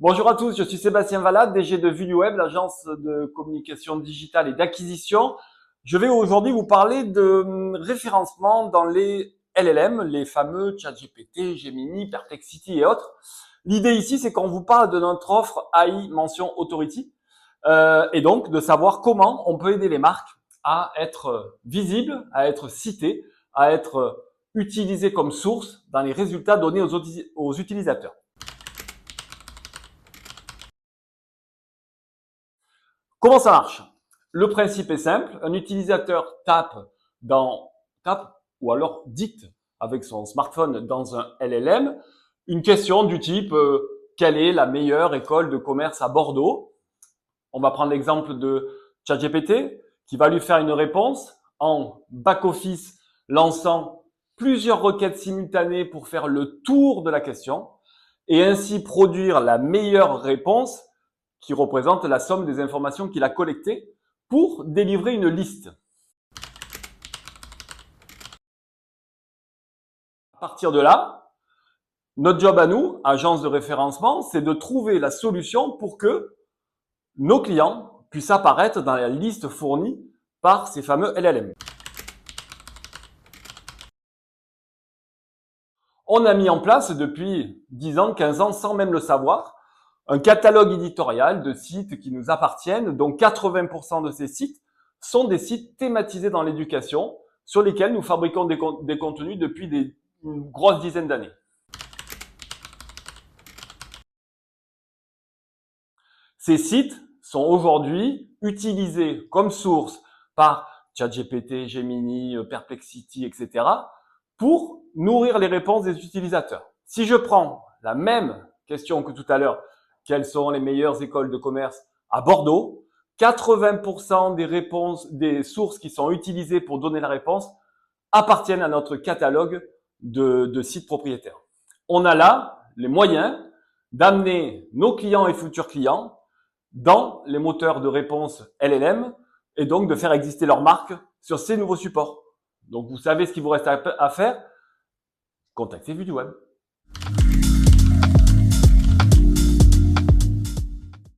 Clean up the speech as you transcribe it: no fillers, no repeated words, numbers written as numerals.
Bonjour à tous, je suis Sébastien Valade, DG de VuluWeb, l'agence de communication digitale et d'acquisition. Je vais aujourd'hui vous parler de référencement dans les LLM, les fameux ChatGPT, Gemini, Perplexity et autres. L'idée ici, c'est qu'on vous parle de notre offre AI Mention Authority et donc de savoir comment on peut aider les marques à être visibles, à être citées, à être utilisées comme source dans les résultats donnés aux utilisateurs. Comment ça marche? Le principe est simple. Un utilisateur tape ou alors dicte avec son smartphone dans un LLM une question du type quelle est la meilleure école de commerce à Bordeaux? On va prendre l'exemple de ChatGPT qui va lui faire une réponse en back-office lançant plusieurs requêtes simultanées pour faire le tour de la question et ainsi produire la meilleure réponse qui représente la somme des informations qu'il a collectées pour délivrer une liste. À partir de là, notre job à nous, agence de référencement, c'est de trouver la solution pour que nos clients puissent apparaître dans la liste fournie par ces fameux LLM. On a mis en place depuis 10 ans, 15 ans, sans même le savoir, un catalogue éditorial de sites qui nous appartiennent, dont 80% de ces sites sont des sites thématisés dans l'éducation, sur lesquels nous fabriquons des contenus depuis une grosse dizaine d'années. Ces sites sont aujourd'hui utilisés comme source par ChatGPT, Gemini, Perplexity, etc. pour nourrir les réponses des utilisateurs. Si je prends la même question que tout à l'heure, quelles sont les meilleures écoles de commerce à Bordeaux? 80% des réponses, des sources qui sont utilisées pour donner la réponse appartiennent à notre catalogue de sites propriétaires. On a là les moyens d'amener nos clients et futurs clients dans les moteurs de réponse LLM et donc de faire exister leur marque sur ces nouveaux supports. Donc vous savez ce qu'il vous reste à faire, contactez VuluWeb.